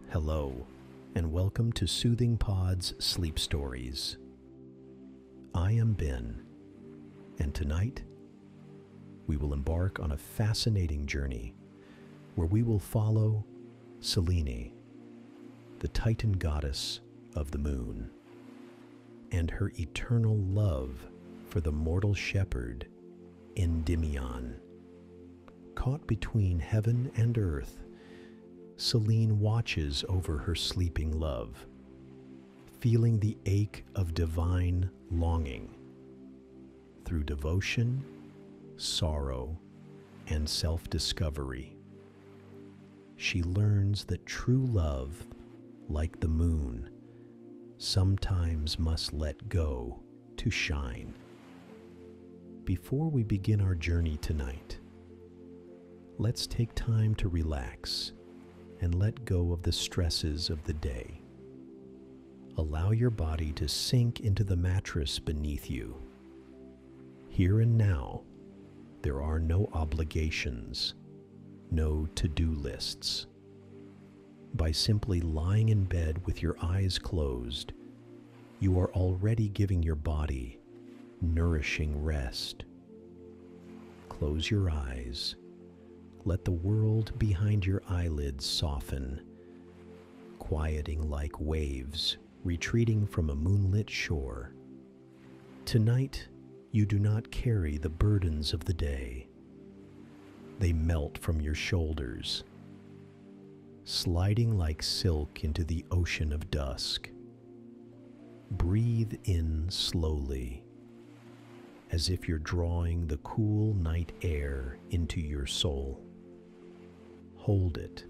Hello, and welcome to Soothing Pod's Sleep Stories. I am Ben, and tonight we will embark on a fascinating journey where we will follow Selene, the Titan goddess of the moon, and her eternal love for the mortal shepherd, Endymion. Caught between heaven and earth, Selene watches over her sleeping love, feeling the ache of divine longing. Through devotion, sorrow, and self-discovery, she learns that true love, like the moon, sometimes must let go to shine. Before we begin our journey tonight, let's take time to relax and let go of the stresses of the day. Allow your body to sink into the mattress beneath you. Here and now, there are no obligations, no to-do lists. By simply lying in bed with your eyes closed, you are already giving your body nourishing rest. Close your eyes. Let the world behind your eyelids soften, quieting like waves retreating from a moonlit shore. Tonight, you do not carry the burdens of the day. They melt from your shoulders, sliding like silk into the ocean of dusk. Breathe in slowly, as if you're drawing the cool night air into your soul. Hold it,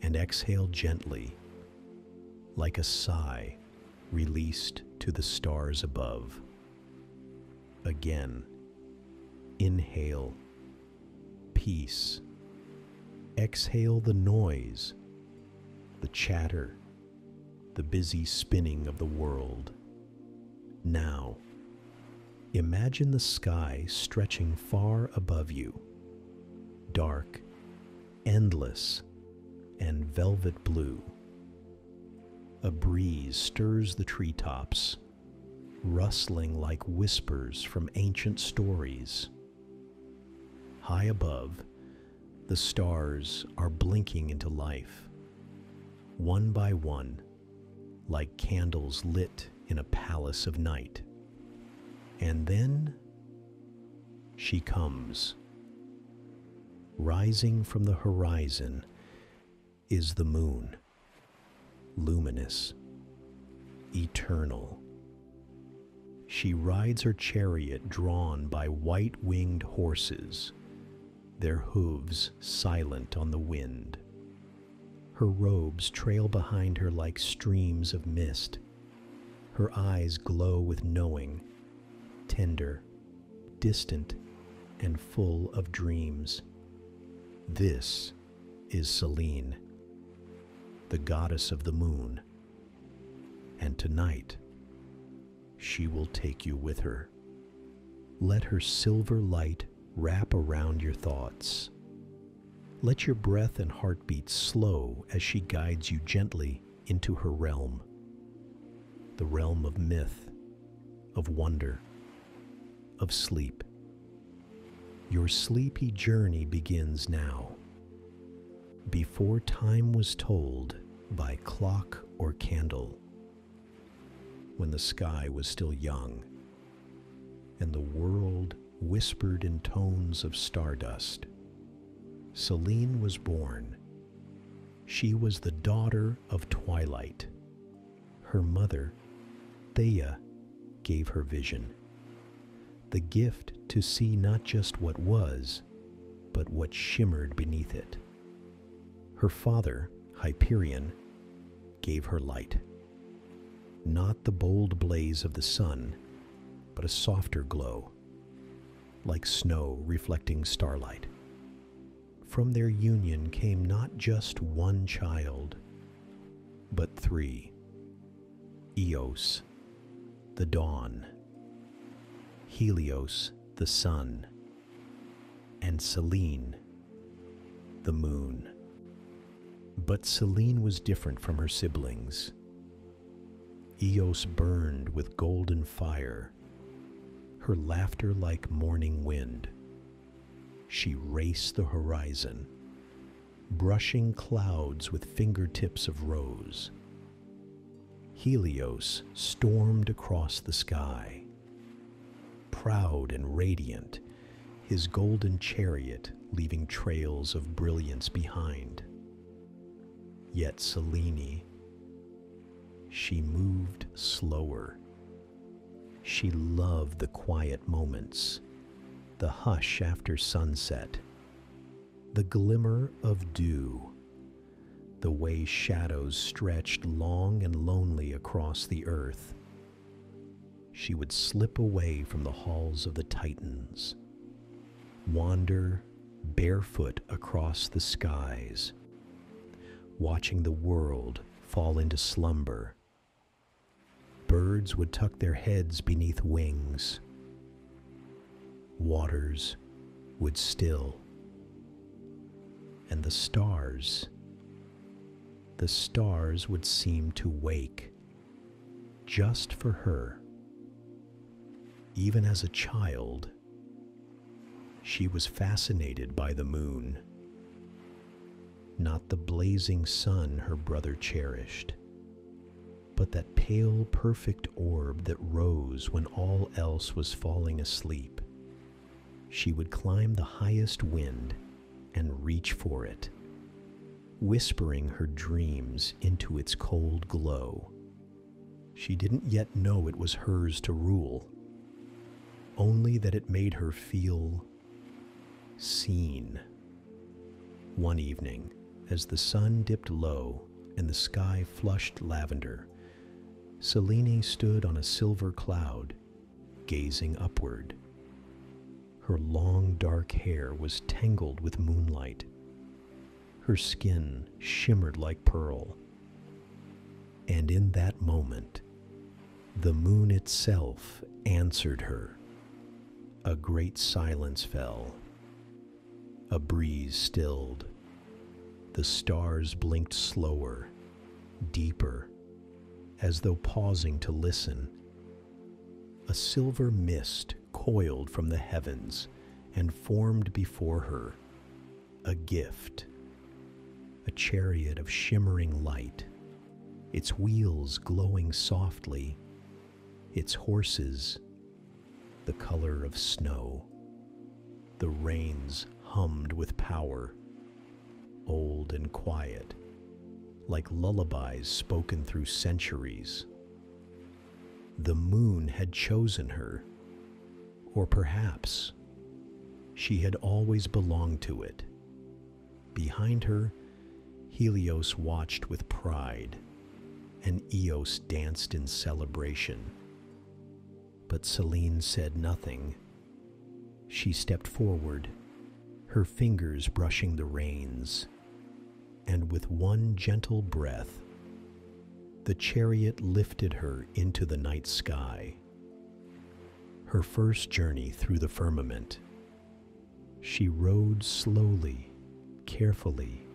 and exhale gently, like a sigh released to the stars above. Again, inhale peace. Exhale the noise, the chatter, the busy spinning of the world. Now, imagine the sky stretching far above you, dark, endless, and velvet blue. A breeze stirs the treetops, rustling like whispers from ancient stories. High above, the stars are blinking into life, one by one, like candles lit in a palace of night. And then she comes. Rising from the horizon is the moon, luminous, eternal. She rides her chariot drawn by white-winged horses, their hooves silent on the wind. Her robes trail behind her like streams of mist. Her eyes glow with knowing, tender, distant, and full of dreams. This is Selene, the goddess of the moon, and tonight she will take you with her. Let her silver light wrap around your thoughts. Let your breath and heartbeat slow as she guides you gently into her realm, the realm of myth, of wonder, of sleep. Your sleepy journey begins now. Before time was told by clock or candle, when the sky was still young and the world whispered in tones of stardust, Selene was born. She was the daughter of twilight. Her mother, Theia, gave her vision, the gift to see not just what was, but what shimmered beneath it. Her father, Hyperion, gave her light, not the bold blaze of the sun, but a softer glow, like snow reflecting starlight. From their union came not just one child, but three: Eos, the dawn; Helios, the sun; and Selene, the moon. But Selene was different from her siblings. Eos burned with golden fire, her laughter like morning wind. She raced the horizon, brushing clouds with fingertips of rose. Helios stormed across the sky, proud and radiant, his golden chariot leaving trails of brilliance behind. Yet Selene, she moved slower. She loved the quiet moments, the hush after sunset, the glimmer of dew, the way shadows stretched long and lonely across the earth. She would slip away from the halls of the Titans, wander barefoot across the skies, watching the world fall into slumber. Birds would tuck their heads beneath wings. Waters would still. And the stars would seem to wake just for her. Even as a child, she was fascinated by the moon. Not the blazing sun her brother cherished, but that pale, perfect orb that rose when all else was falling asleep. She would climb the highest wind and reach for it, whispering her dreams into its cold glow. She didn't yet know it was hers to rule, only that it made her feel seen. One evening, as the sun dipped low and the sky flushed lavender, Selene stood on a silver cloud, gazing upward. Her long dark hair was tangled with moonlight. Her skin shimmered like pearl. And in that moment, the moon itself answered her. A great silence fell. A breeze stilled. The stars blinked slower, deeper, as though pausing to listen. A silver mist coiled from the heavens and formed before her, a gift, a chariot of shimmering light, its wheels glowing softly, its horses the color of snow. The reins hummed with power, old and quiet, like lullabies spoken through centuries. The moon had chosen her, or perhaps she had always belonged to it. Behind her, Helios watched with pride, and Eos danced in celebration. But Selene said nothing. She stepped forward, her fingers brushing the reins, and with one gentle breath, the chariot lifted her into the night sky. Her first journey through the firmament. She rode slowly, carefully,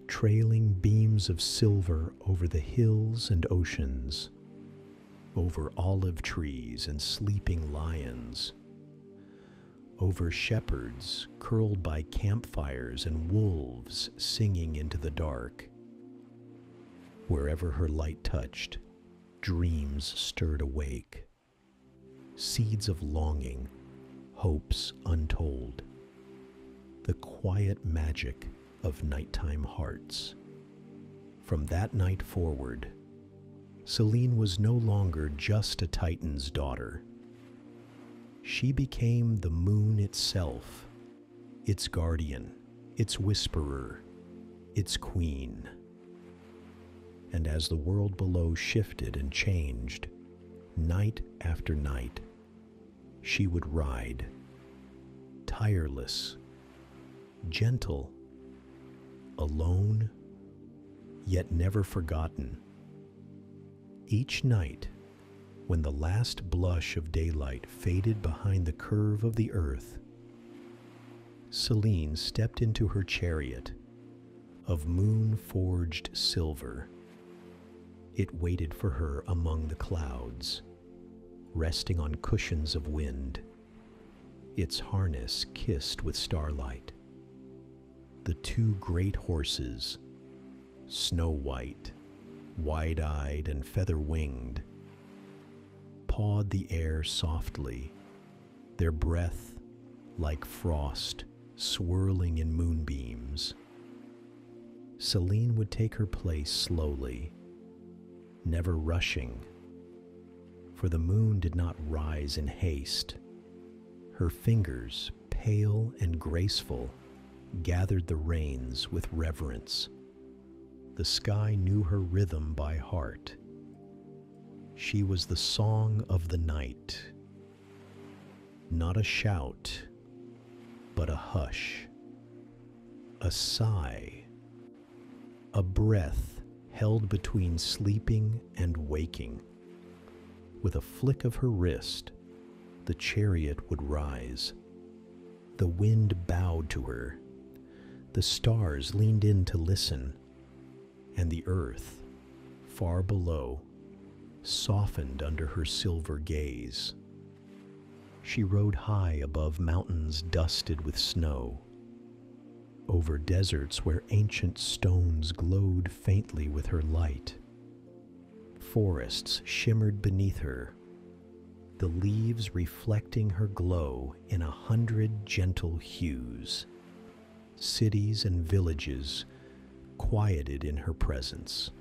trailing beams of silver over the hills and oceans, over olive trees and sleeping lions, over shepherds curled by campfires and wolves singing into the dark. Wherever her light touched, dreams stirred awake, seeds of longing, hopes untold, the quiet magic of nighttime hearts. From that night forward, Selene was no longer just a Titan's daughter. She became the moon itself, its guardian, its whisperer, its queen. And as the world below shifted and changed, night after night, she would ride, tireless, gentle, alone, yet never forgotten. Each night, when the last blush of daylight faded behind the curve of the earth, Selene stepped into her chariot, of moon-forged silver. It waited for her among the clouds, resting on cushions of wind, its harness kissed with starlight. The two great horses, snow-white, wide-eyed and feather-winged, pawed the air softly, their breath like frost swirling in moonbeams. Selene would take her place slowly, never rushing, for the moon did not rise in haste. Her fingers, pale and graceful, gathered the reins with reverence. The sky knew her rhythm by heart. She was the song of the night, not a shout, but a hush, a sigh, a breath held between sleeping and waking. With a flick of her wrist, the chariot would rise. The wind bowed to her. The stars leaned in to listen, and the earth, far below, softened under her silver gaze. She rode high above mountains dusted with snow, over deserts where ancient stones glowed faintly with her light. Forests shimmered beneath her, the leaves reflecting her glow in 100 gentle hues. Cities and villages quieted in her presence.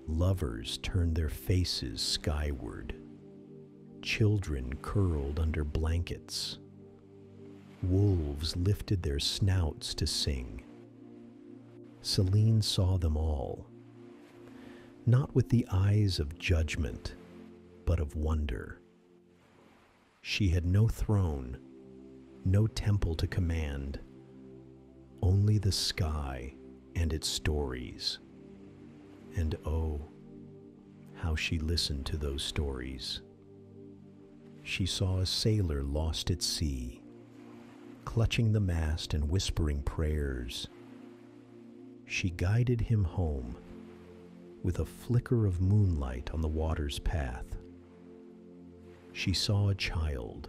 Lovers turned their faces skyward. Children curled under blankets. Wolves lifted their snouts to sing. Selene saw them all, not with the eyes of judgment, but of wonder. She had no throne, no temple to command, only the sky and its stories. And oh, how she listened to those stories. She saw a sailor lost at sea, clutching the mast and whispering prayers. She guided him home with a flicker of moonlight on the water's path. She saw a child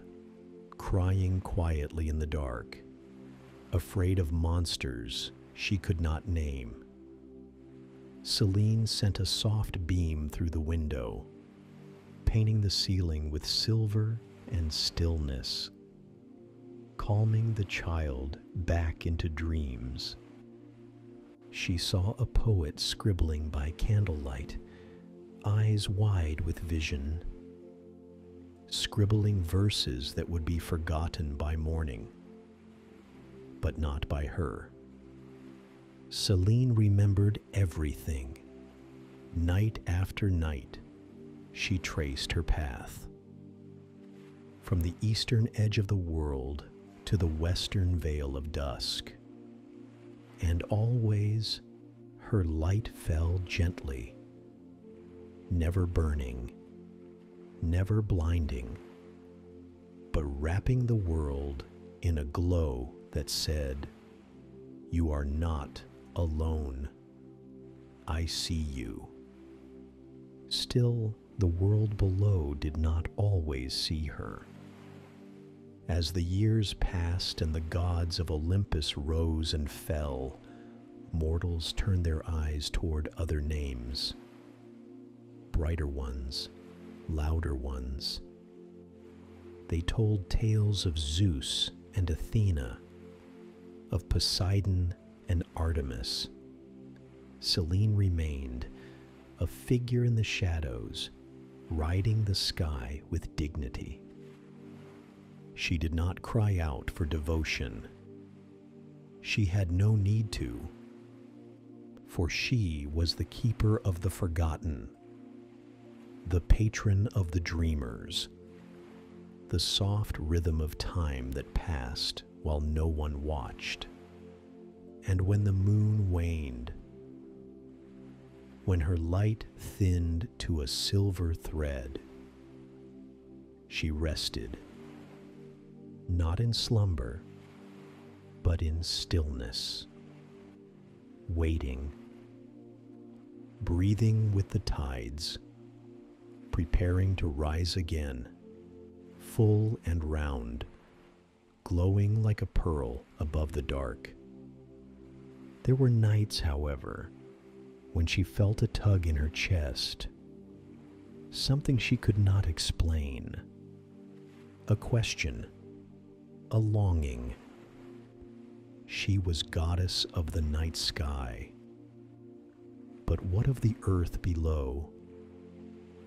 crying quietly in the dark, afraid of monsters she could not name. Selene sent a soft beam through the window, painting the ceiling with silver and stillness, calming the child back into dreams. She saw a poet scribbling by candlelight, eyes wide with vision, scribbling verses that would be forgotten by morning, but not by her. Selene remembered everything. Night after night, she traced her path. From the eastern edge of the world to the western veil of dusk. And always her light fell gently, never burning, never blinding, but wrapping the world in a glow that said, "You are not alone. I see you." Still, the world below did not always see her. As the years passed and the gods of Olympus rose and fell, mortals turned their eyes toward other names, brighter ones, louder ones. They told tales of Zeus and Athena, of Poseidon and Artemis. Selene remained, a figure in the shadows, riding the sky with dignity. She did not cry out for devotion. She had no need to, for she was the keeper of the forgotten, the patron of the dreamers, the soft rhythm of time that passed while no one watched. And when the moon waned, when her light thinned to a silver thread, she rested, not in slumber, but in stillness, waiting, breathing with the tides, preparing to rise again, full and round, glowing like a pearl above the dark. There were nights, however, when she felt a tug in her chest, something she could not explain, a question, a longing. She was goddess of the night sky. But what of the earth below?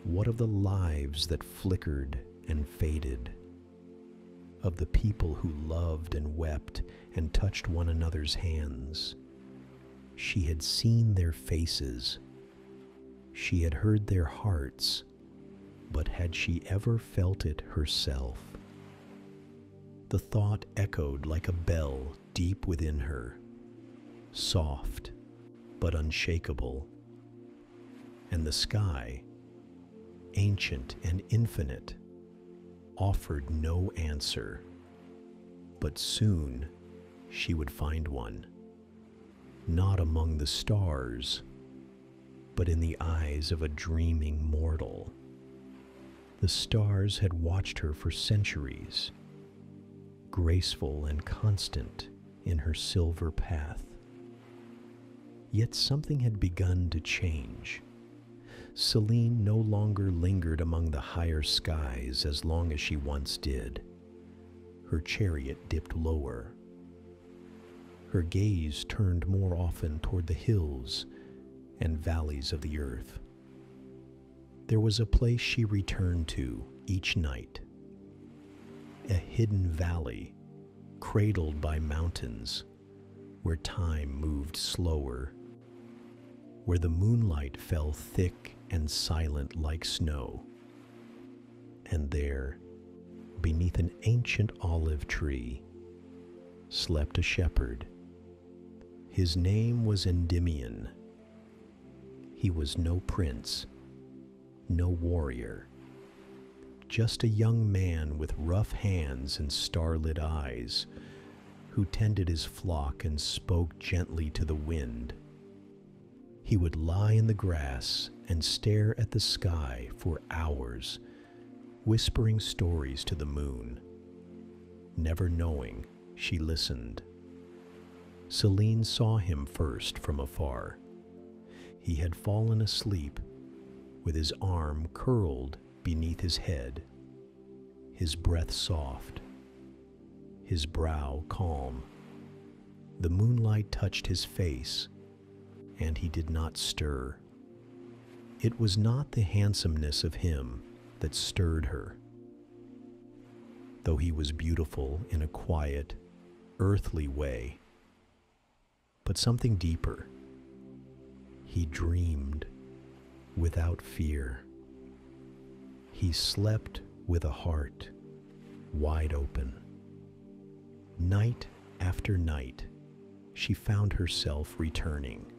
What of the lives that flickered and faded? Of the people who loved and wept and touched one another's hands? She had seen their faces. She had heard their hearts. But had she ever felt it herself? The thought echoed like a bell deep within her, soft but unshakable. And the sky, ancient and infinite, offered no answer. But soon she would find one, not among the stars, but in the eyes of a dreaming mortal. The stars had watched her for centuries, graceful and constant in her silver path. Yet something had begun to change. Selene no longer lingered among the higher skies as long as she once did. Her chariot dipped lower. Her gaze turned more often toward the hills and valleys of the earth. There was a place she returned to each night, a hidden valley cradled by mountains where time moved slower, where the moonlight fell thick and silent like snow. And there, beneath an ancient olive tree, slept a shepherd. His name was Endymion. He was no prince, no warrior, just a young man with rough hands and starlit eyes who tended his flock and spoke gently to the wind. He would lie in the grass and stare at the sky for hours, whispering stories to the moon, never knowing she listened. Selene saw him first from afar. He had fallen asleep with his arm curled beneath his head, his breath soft, his brow calm. The moonlight touched his face, and he did not stir. It was not the handsomeness of him that stirred her, though he was beautiful in a quiet, earthly way, but something deeper. He dreamed without fear. He slept with a heart wide open. Night after night, she found herself returning,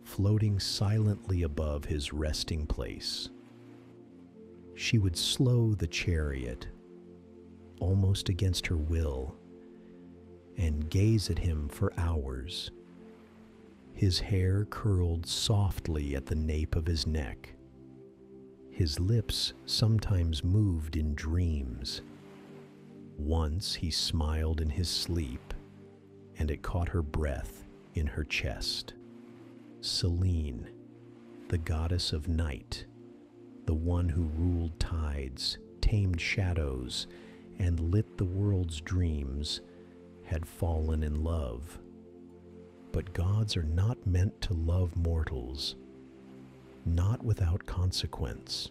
floating silently above his resting place. She would slow the chariot, almost against her will, and gaze at him for hours. His hair curled softly at the nape of his neck. His lips sometimes moved in dreams. Once he smiled in his sleep, and it caught her breath in her chest. Selene, the goddess of night, the one who ruled tides, tamed shadows, and lit the world's dreams, had fallen in love. But gods are not meant to love mortals, not without consequence.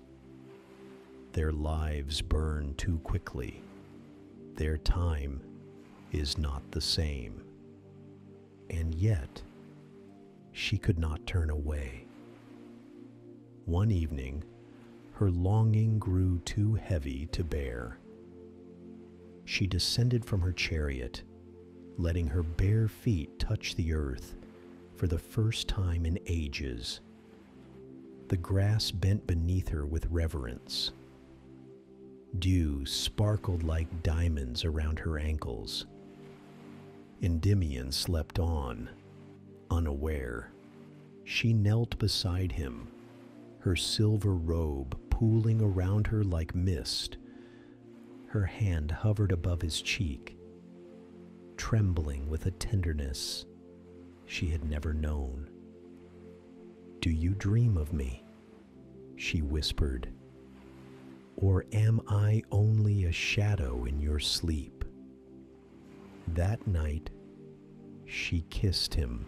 Their lives burn too quickly. Their time is not the same. And yet, she could not turn away. One evening, her longing grew too heavy to bear. She descended from her chariot, letting her bare feet touch the earth for the first time in ages. The grass bent beneath her with reverence. Dew sparkled like diamonds around her ankles. Endymion slept on, unaware. She knelt beside him, her silver robe pooling around her like mist. Her hand hovered above his cheek, trembling with a tenderness she had never known. "Do you dream of me?" she whispered. "Or am I only a shadow in your sleep?" That night, she kissed him.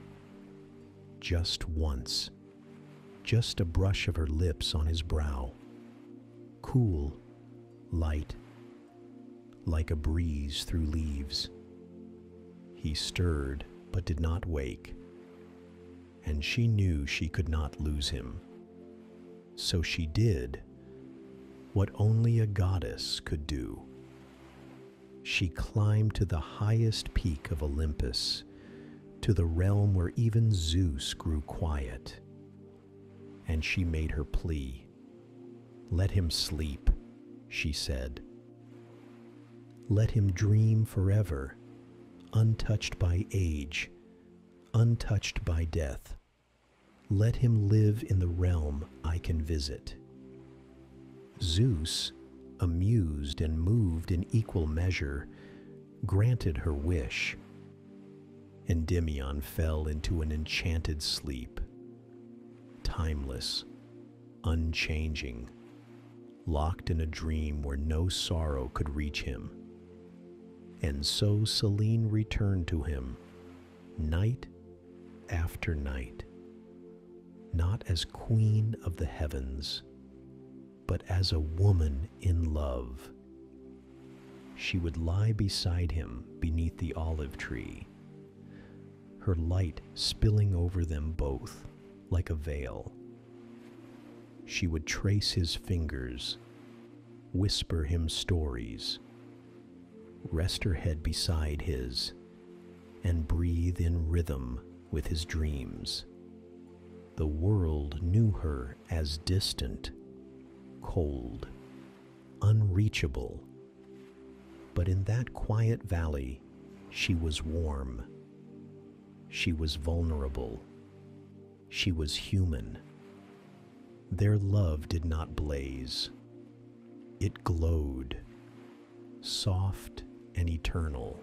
Just once, just a brush of her lips on his brow. Cool, light, like a breeze through leaves. He stirred, but did not wake, and she knew she could not lose him. So she did what only a goddess could do. She climbed to the highest peak of Olympus, to the realm where even Zeus grew quiet. And she made her plea. "Let him sleep," she said. "Let him dream forever, untouched by age, untouched by death. Let him live in the realm I can visit." Zeus, amused and moved in equal measure, granted her wish. Endymion fell into an enchanted sleep, timeless, unchanging, locked in a dream where no sorrow could reach him. And so Selene returned to him, night after night, not as queen of the heavens, but as a woman in love. She would lie beside him beneath the olive tree, her light spilling over them both like a veil. She would trace his fingers, whisper him stories, rest her head beside his, and breathe in rhythm with his dreams. The world knew her as distant, cold, unreachable, but in that quiet valley she was warm. She was vulnerable. She was human. Their love did not blaze. It glowed, soft and eternal.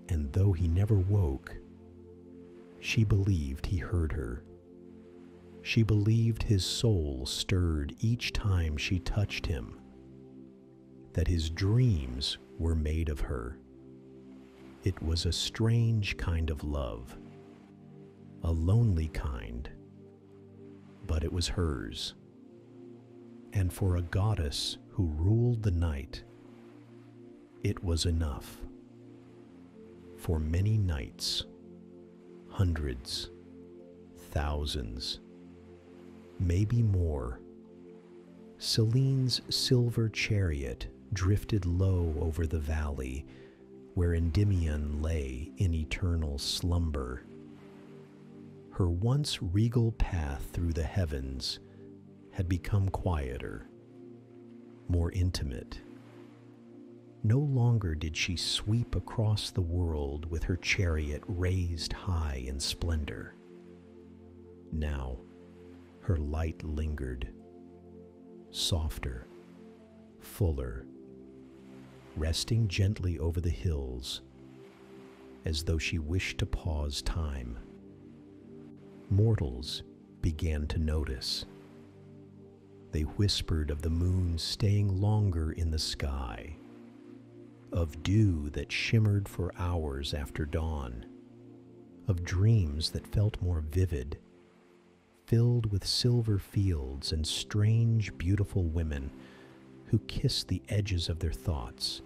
And though he never woke, she believed he heard her. She believed his soul stirred each time she touched him, that his dreams were made of her. It was a strange kind of love, a lonely kind, but it was hers. And for a goddess who ruled the night, it was enough. For many nights, hundreds, thousands, maybe more, Selene's silver chariot drifted low over the valley where Endymion lay in eternal slumber. Her once regal path through the heavens had become quieter, more intimate. No longer did she sweep across the world with her chariot raised high in splendor. Now, her light lingered, softer, fuller, resting gently over the hills, as though she wished to pause time. Mortals began to notice. They whispered of the moon staying longer in the sky, of dew that shimmered for hours after dawn, of dreams that felt more vivid, filled with silver fields and strange, beautiful women who kissed the edges of their thoughts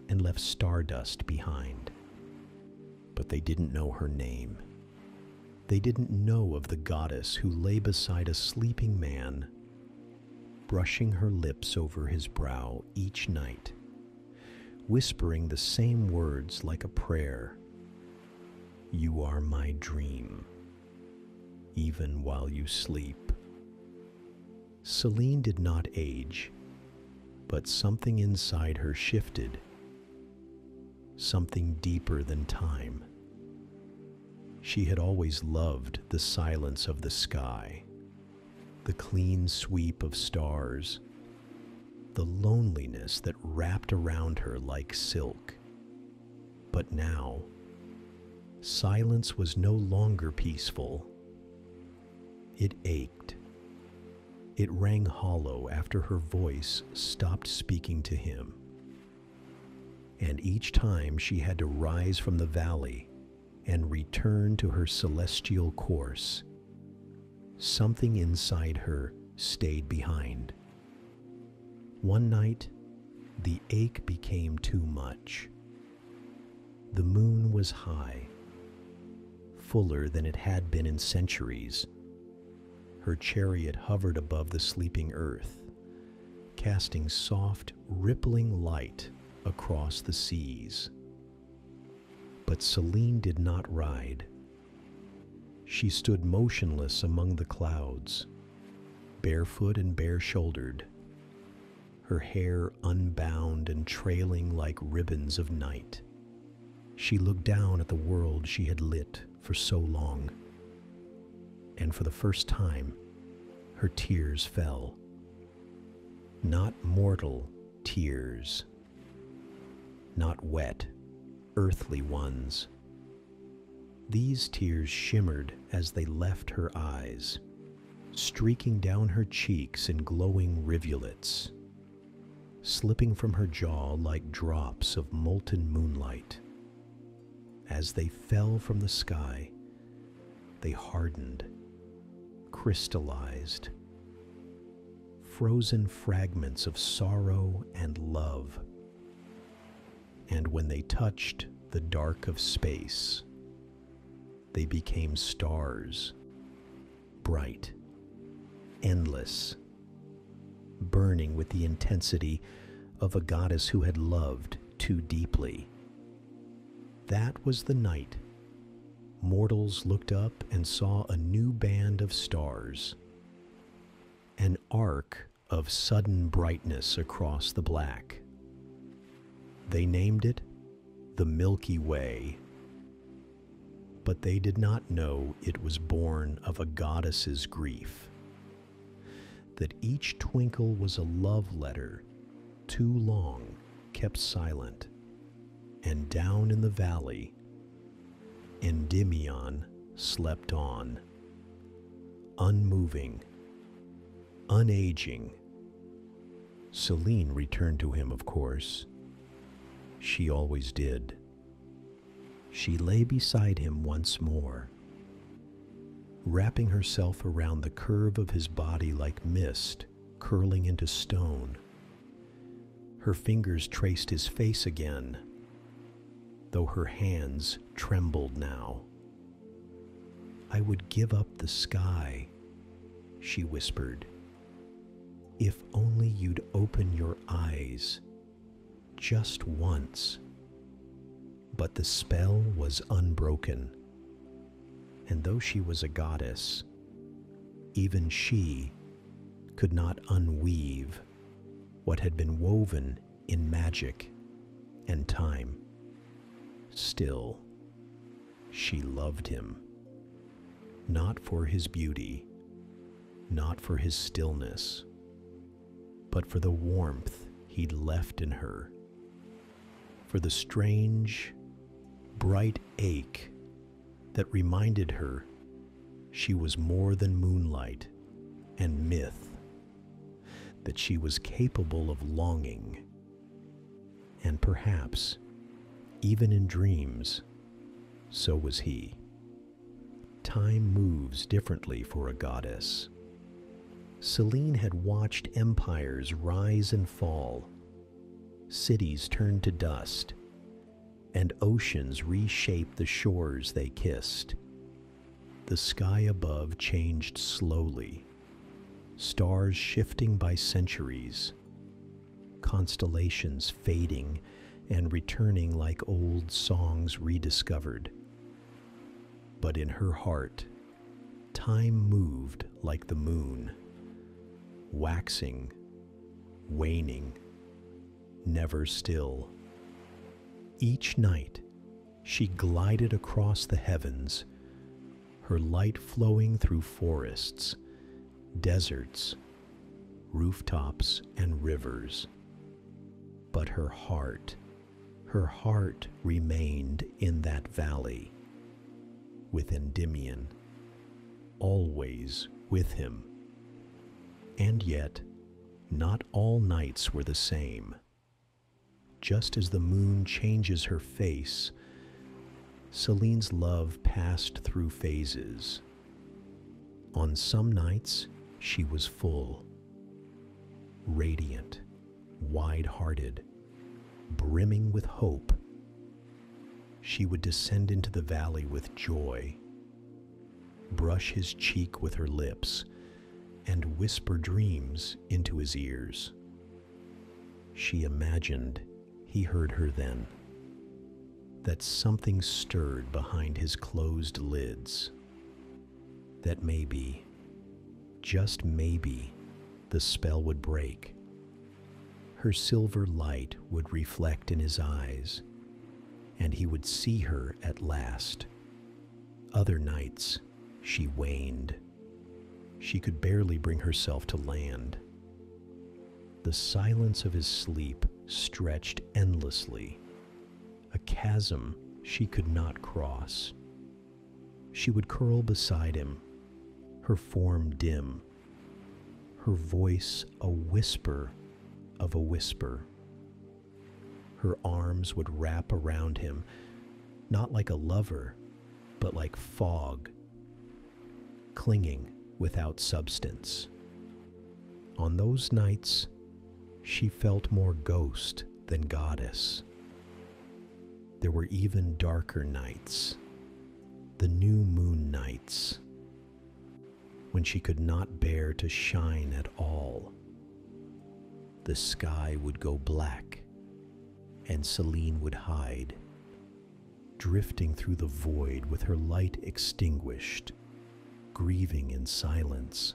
and left stardust behind. But they didn't know her name. They didn't know of the goddess who lay beside a sleeping man, brushing her lips over his brow each night, whispering the same words like a prayer. "You are my dream, even while you sleep." Selene did not age, but something inside her shifted, something deeper than time. She had always loved the silence of the sky, the clean sweep of stars, the loneliness that wrapped around her like silk. But now, silence was no longer peaceful. It ached. It rang hollow after her voice stopped speaking to him. And each time she had to rise from the valley and return to her celestial course, something inside her stayed behind. One night, the ache became too much. The moon was high, fuller than it had been in centuries. Her chariot hovered above the sleeping earth, casting soft, rippling light across the seas. But Selene did not ride. She stood motionless among the clouds, barefoot and bare-shouldered, her hair unbound and trailing like ribbons of night. She looked down at the world she had lit for so long, and for the first time, her tears fell. Not mortal tears, not wet, earthly ones. These tears shimmered as they left her eyes, streaking down her cheeks in glowing rivulets, slipping from her jaw like drops of molten moonlight. As they fell from the sky, they hardened, crystallized, frozen fragments of sorrow and love. And when they touched the dark of space, they became stars, bright, endless, burning with the intensity of a goddess who had loved too deeply. That was the night mortals looked up and saw a new band of stars, an arc of sudden brightness across the black. They named it the Milky Way, but they did not know it was born of a goddess's grief, that each twinkle was a love letter too long kept silent. And down in the valley, Endymion slept on, unmoving, unaging. Selene returned to him, of course. She always did. She lay beside him once more, wrapping herself around the curve of his body like mist curling into stone. Her fingers traced his face again, though her hands trembled now. "I would give up the sky," she whispered, "if only you'd open your eyes, just once." But the spell was unbroken, and though she was a goddess, even she could not unweave what had been woven in magic and time. Still, she loved him, not for his beauty, not for his stillness, but for the warmth he'd left in her, for the strange, bright ache that reminded her she was more than moonlight and myth, that she was capable of longing, and perhaps even in dreams, so was he. Time moves differently for a goddess. Selene had watched empires rise and fall, cities turn to dust, and oceans reshape the shores they kissed. The sky above changed slowly, stars shifting by centuries, constellations fading and returning like old songs rediscovered. But in her heart, time moved like the moon, waxing, waning, never still. Each night, she glided across the heavens, her light flowing through forests, deserts, rooftops, and rivers. But her heart remained in that valley, with Endymion, always with him. And yet, not all nights were the same. Just as the moon changes her face, Selene's love passed through phases. On some nights, she was full, radiant, wide-hearted, brimming with hope. She would descend into the valley with joy, brush his cheek with her lips, and whisper dreams into his ears. She imagined he heard her then, that something stirred behind his closed lids, that maybe, just maybe, the spell would break. Her silver light would reflect in his eyes, and he would see her at last. Other nights, she waned. She could barely bring herself to land. The silence of his sleep stretched endlessly, a chasm she could not cross. She would curl beside him, her form dim, her voice a whisper of a whisper. Her arms would wrap around him, not like a lover, but like fog, clinging without substance. On those nights, she felt more ghost than goddess. There were even darker nights, the new moon nights, when she could not bear to shine at all. The sky would go black, and Selene would hide, drifting through the void with her light extinguished, grieving in silence.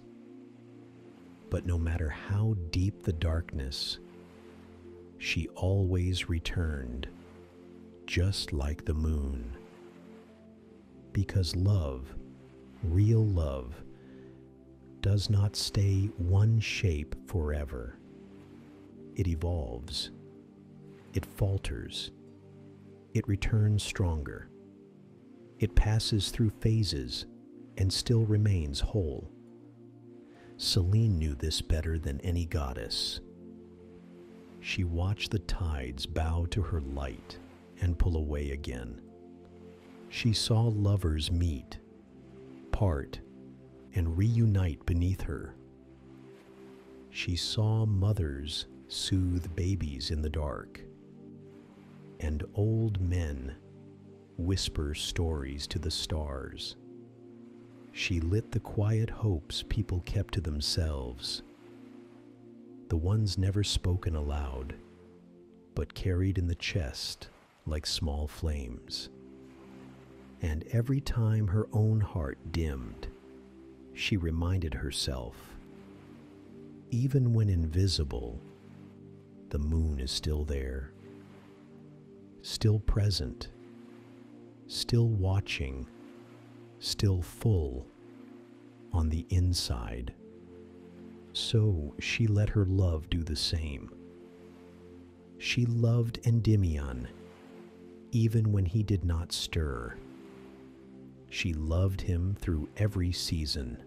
But no matter how deep the darkness, she always returned, just like the moon. Because love, real love, does not stay one shape forever. It evolves, it falters, it returns stronger. It passes through phases and still remains whole. Selene knew this better than any goddess. She watched the tides bow to her light and pull away again. She saw lovers meet, part, and reunite beneath her. She saw mothers soothe babies in the dark, and old men whisper stories to the stars. She lit the quiet hopes people kept to themselves, the ones never spoken aloud, but carried in the chest like small flames. And every time her own heart dimmed, she reminded herself, even when invisible, the moon is still there, still present, still watching, still full on the inside. So she let her love do the same. She loved Endymion, even when he did not stir. She loved him through every season,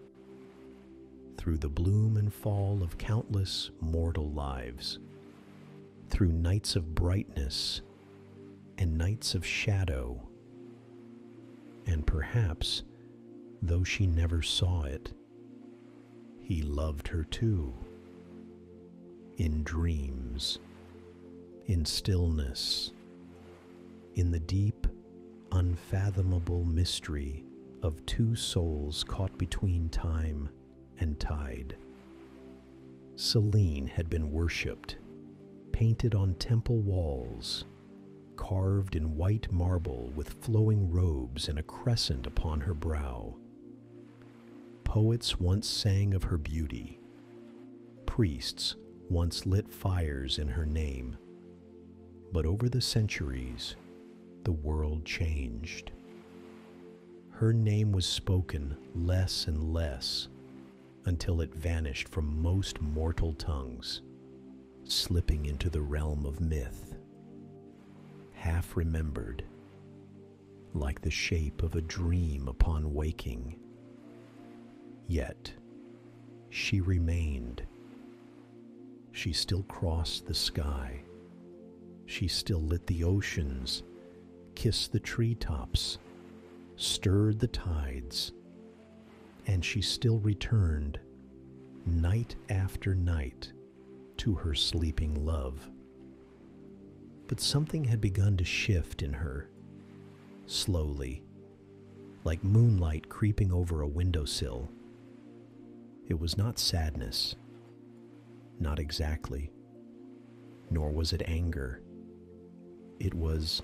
through the bloom and fall of countless mortal lives, through nights of brightness and nights of shadow. And perhaps, though she never saw it, he loved her too, in dreams, in stillness, in the deep, unfathomable mystery of two souls caught between time and tide. Selene had been worshipped, painted on temple walls, carved in white marble with flowing robes and a crescent upon her brow. Poets once sang of her beauty. Priests once lit fires in her name. But over the centuries, the world changed. Her name was spoken less and less until it vanished from most mortal tongues, slipping into the realm of myth, half remembered, like the shape of a dream upon waking. Yet she remained. She still crossed the sky. She still lit the oceans, kissed the treetops, stirred the tides, and she still returned night after night to her sleeping love. But something had begun to shift in her, slowly, like moonlight creeping over a windowsill. It was not sadness, not exactly, nor was it anger. It was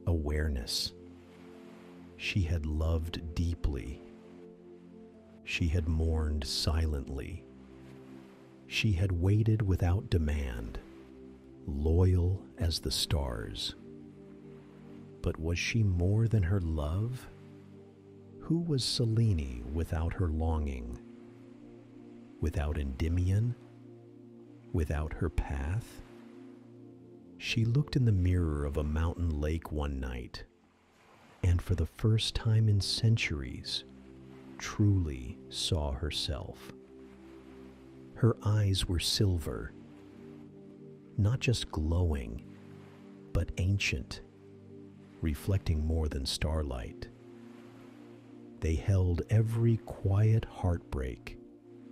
awareness. She had loved deeply. She had mourned silently. She had waited without demand, loyal as the stars. But was she more than her love? Who was Selene without her longing? Without Endymion? Without her path? She looked in the mirror of a mountain lake one night, and for the first time in centuries, truly saw herself. Her eyes were silver, not just glowing, but ancient, reflecting more than starlight. They held every quiet heartbreak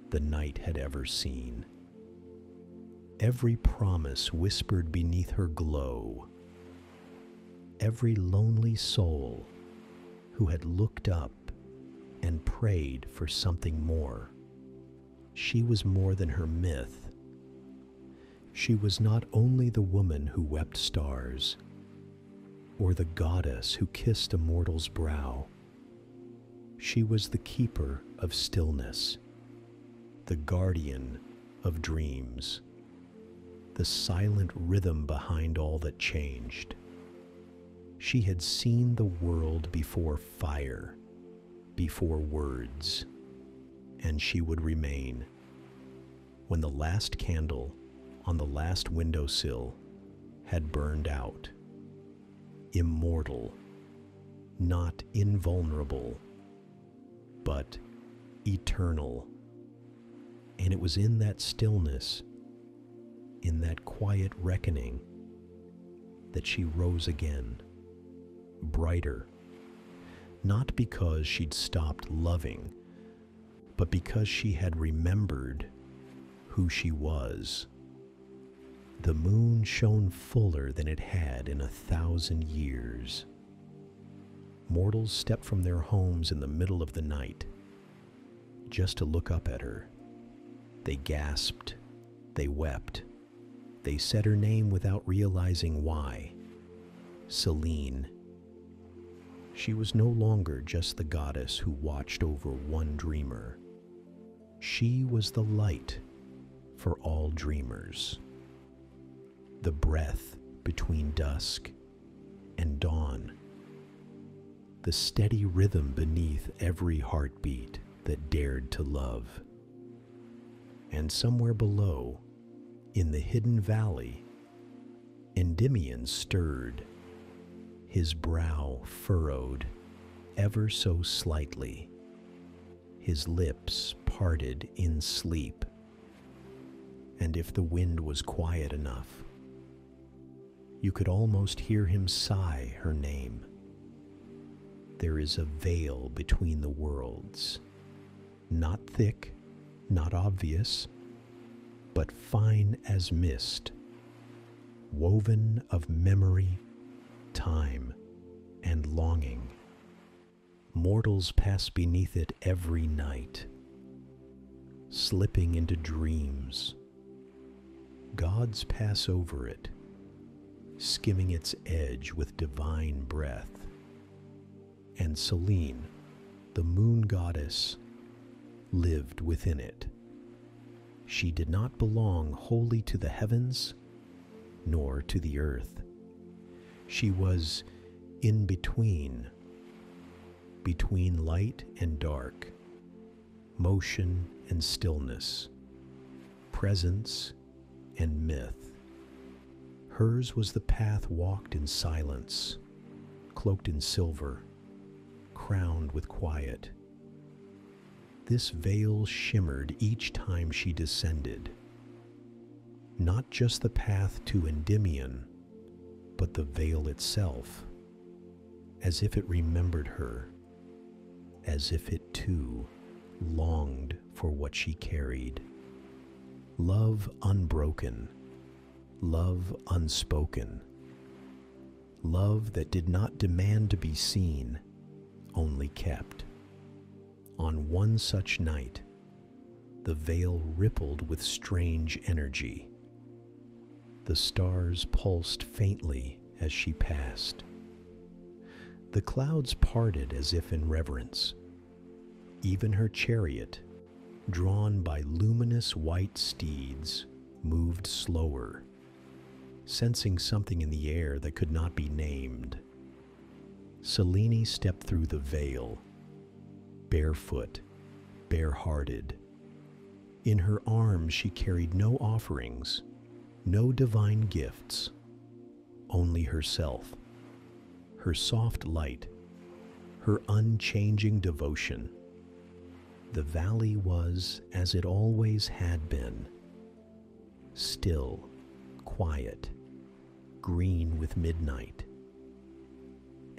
the night had ever seen. Every promise whispered beneath her glow. Every lonely soul who had looked up and prayed for something more. She was more than her myth. She was not only the woman who wept stars, or the goddess who kissed a mortal's brow. She was the keeper of stillness, the guardian of dreams, the silent rhythm behind all that changed. She had seen the world before fire, before words, and she would remain. When the last candle on the last windowsill had burned out, immortal, not invulnerable, but eternal. And it was in that stillness, in that quiet reckoning, that she rose again, brighter, not because she'd stopped loving, but because she had remembered who she was. The moon shone fuller than it had in 1,000 years. Mortals stepped from their homes in the middle of the night just to look up at her. They gasped, they wept, they said her name without realizing why. Selene. She was no longer just the goddess who watched over one dreamer. She was the light for all dreamers. The breath between dusk and dawn. The steady rhythm beneath every heartbeat that dared to love. And somewhere below, in the hidden valley, Endymion stirred, his brow furrowed ever so slightly, his lips parted in sleep. And if the wind was quiet enough, you could almost hear him sigh her name. There is a veil between the worlds, not thick, not obvious, but fine as mist, woven of memory, time, and longing. Mortals pass beneath it every night, slipping into dreams. Gods pass over it, skimming its edge with divine breath. And Selene, the moon goddess, lived within it. She did not belong wholly to the heavens, nor to the earth. She was in between, between light and dark, motion and stillness, presence and myth. Hers was the path walked in silence, cloaked in silver, crowned with quiet. This veil shimmered each time she descended, not just the path to Endymion, but the veil itself, as if it remembered her, as if it too longed for what she carried. Love unbroken, love unspoken, love that did not demand to be seen, only kept. On one such night, the veil rippled with strange energy. The stars pulsed faintly as she passed. The clouds parted as if in reverence. Even her chariot, drawn by luminous white steeds, moved slower, sensing something in the air that could not be named. Selene stepped through the veil, barefoot, bare-hearted. In her arms she carried no offerings, no divine gifts, only herself, her soft light, her unchanging devotion. The valley was as it always had been, still, quiet, green with midnight.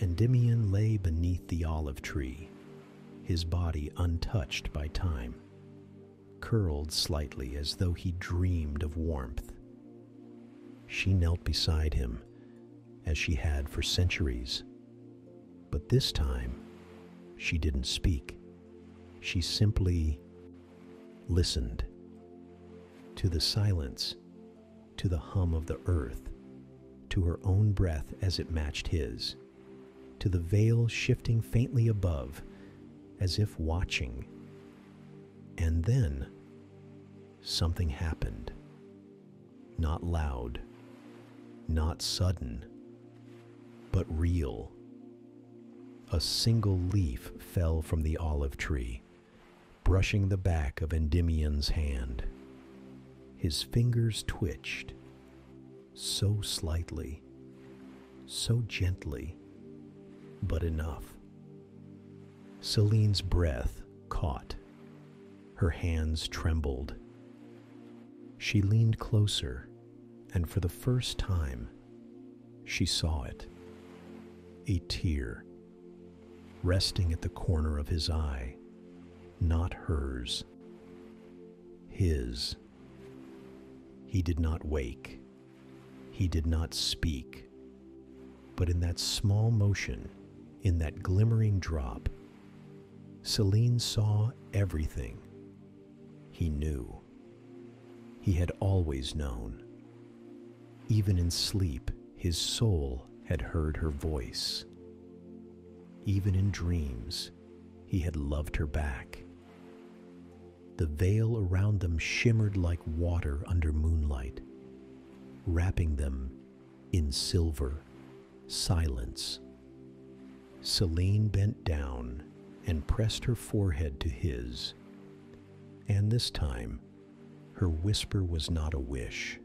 Endymion lay beneath the olive tree, his body untouched by time, curled slightly as though he dreamed of warmth. She knelt beside him, as she had for centuries, but this time she didn't speak. She simply listened to the silence, to the hum of the earth, to her own breath as it matched his, to the veil shifting faintly above, as if watching. And then something happened. Not loud, not sudden, but real. A single leaf fell from the olive tree, brushing the back of Endymion's hand. His fingers twitched, so slightly, so gently, but enough. Selene's breath caught. Her hands trembled. She leaned closer, and for the first time, she saw it. A tear, resting at the corner of his eye, not hers, his. He did not wake. He did not speak. But in that small motion, in that glimmering drop, Selene saw everything. He knew. He had always known. Even in sleep, his soul had heard her voice. Even in dreams, he had loved her back. The veil around them shimmered like water under moonlight, wrapping them in silver silence. Selene bent down and pressed her forehead to his, and this time her whisper was not a wish.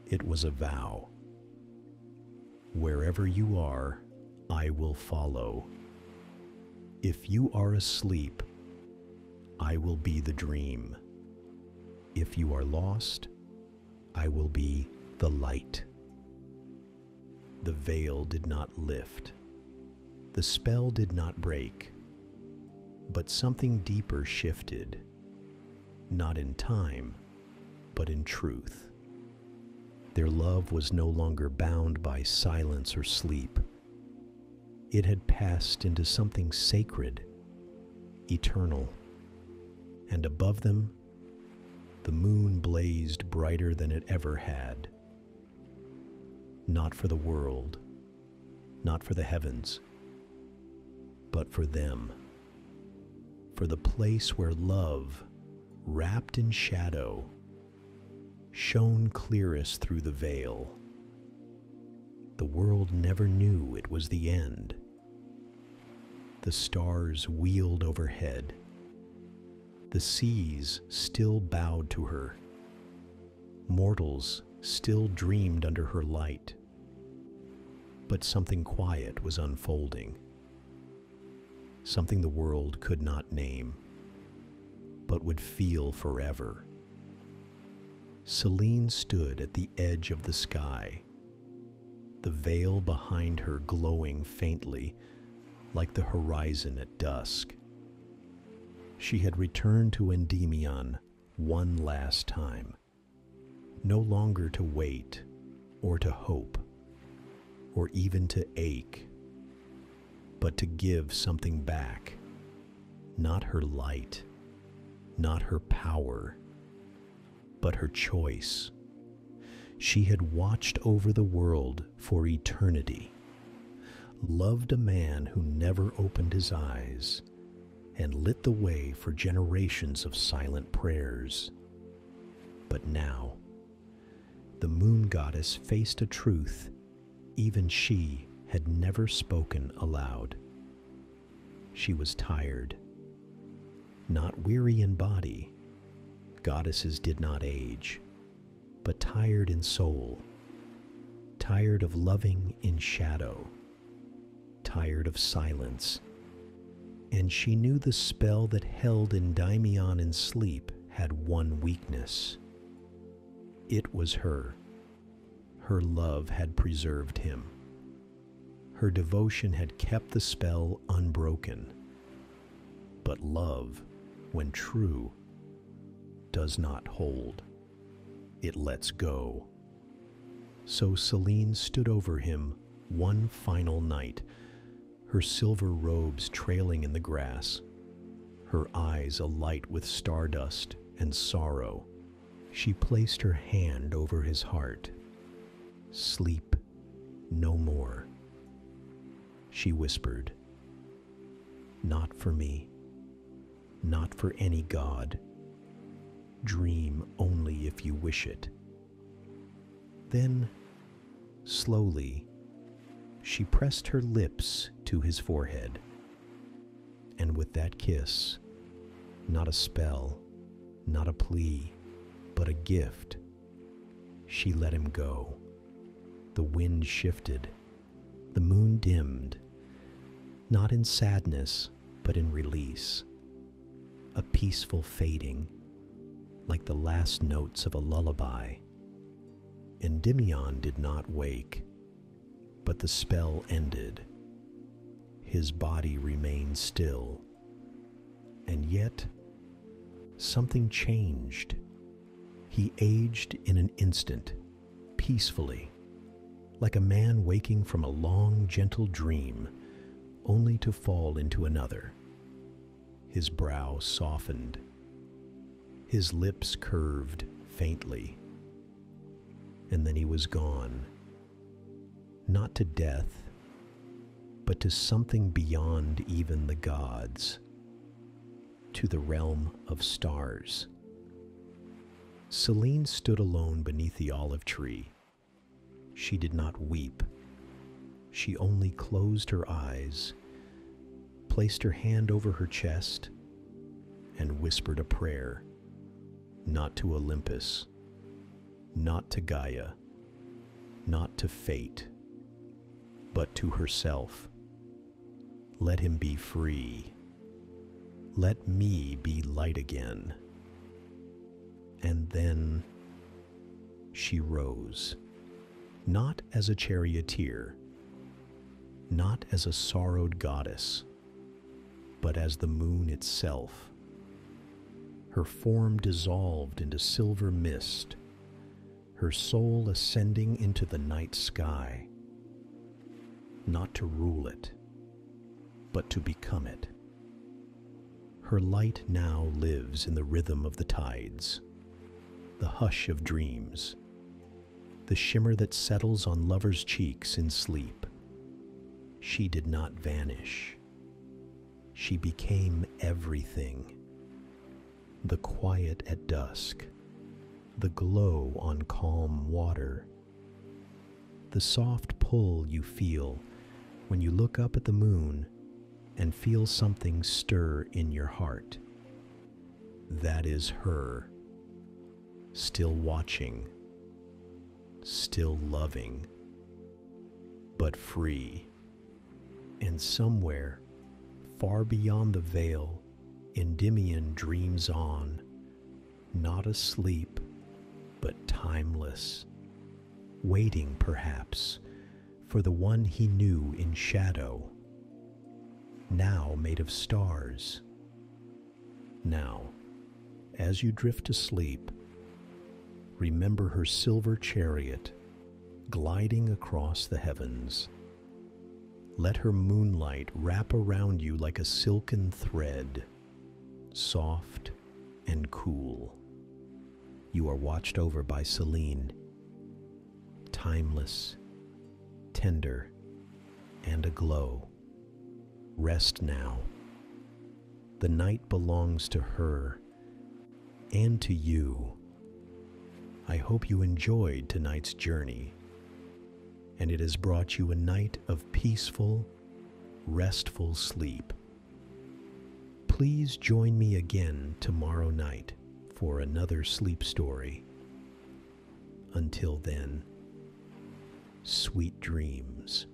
It was a vow. Wherever you are, I will follow. If you are asleep, I will be the dream. If you are lost, I will be the light. The veil did not lift. The spell did not break. But something deeper shifted, not in time, but in truth. Their love was no longer bound by silence or sleep. It had passed into something sacred, eternal. And above them, the moon blazed brighter than it ever had. Not for the world, not for the heavens, but for them. For the place where love, wrapped in shadow, shone clearest through the veil. The world never knew it was the end. The stars wheeled overhead. The seas still bowed to her. Mortals still dreamed under her light. But something quiet was unfolding. Something the world could not name, but would feel forever. Selene stood at the edge of the sky, the veil behind her glowing faintly, like the horizon at dusk. She had returned to Endymion one last time, no longer to wait or to hope or even to ache, but to give something back, not her light, not her power, but her choice. She had watched over the world for eternity, loved a man who never opened his eyes, and lit the way for generations of silent prayers. But now, the moon goddess faced a truth even she had never spoken aloud. She was tired, not weary in body. Goddesses did not age, but tired in soul, tired of loving in shadow, tired of silence. And she knew the spell that held Endymion in sleep had one weakness. It was her. Her love had preserved him. Her devotion had kept the spell unbroken. But love, when true, does not hold. It lets go. So Selene stood over him one final night, her silver robes trailing in the grass, her eyes alight with stardust and sorrow. She placed her hand over his heart. Sleep no more. She whispered, not for me, not for any god. Dream only if you wish it. Then, slowly, she pressed her lips to his forehead, and with that kiss, not a spell, not a plea, but a gift, she let him go. The wind shifted, the moon dimmed, not in sadness, but in release, a peaceful fading, like the last notes of a lullaby. Endymion did not wake, but the spell ended. His body remained still, and yet something changed. He aged in an instant, peacefully, like a man waking from a long, gentle dream, only to fall into another. His brow softened. His lips curved faintly. And then he was gone. Not to death, but to something beyond even the gods, to the realm of stars. Selene stood alone beneath the olive tree. She did not weep. She only closed her eyes, placed her hand over her chest, and whispered a prayer, not to Olympus, not to Gaia, not to fate, but to herself. Let him be free. Let me be light again. And then she rose, not as a charioteer, not as a sorrowed goddess, but as the moon itself. Her form dissolved into silver mist, her soul ascending into the night sky, not to rule it, but to become it. Her light now lives in the rhythm of the tides, the hush of dreams, the shimmer that settles on lovers' cheeks in sleep. She did not vanish. She became everything. The quiet at dusk, the glow on calm water, the soft pull you feel when you look up at the moon and feel something stir in your heart. That is her, still watching, still loving, but free. And somewhere, far beyond the veil, Endymion dreams on, not asleep, but timeless, waiting perhaps for the one he knew in shadow, now made of stars. Now, as you drift to sleep, remember her silver chariot gliding across the heavens. Let her moonlight wrap around you like a silken thread, soft and cool. You are watched over by Selene, timeless, tender, and aglow. Rest now. The night belongs to her and to you. I hope you enjoyed tonight's journey, and it has brought you a night of peaceful, restful sleep. Please join me again tomorrow night for another sleep story. Until then, sweet dreams.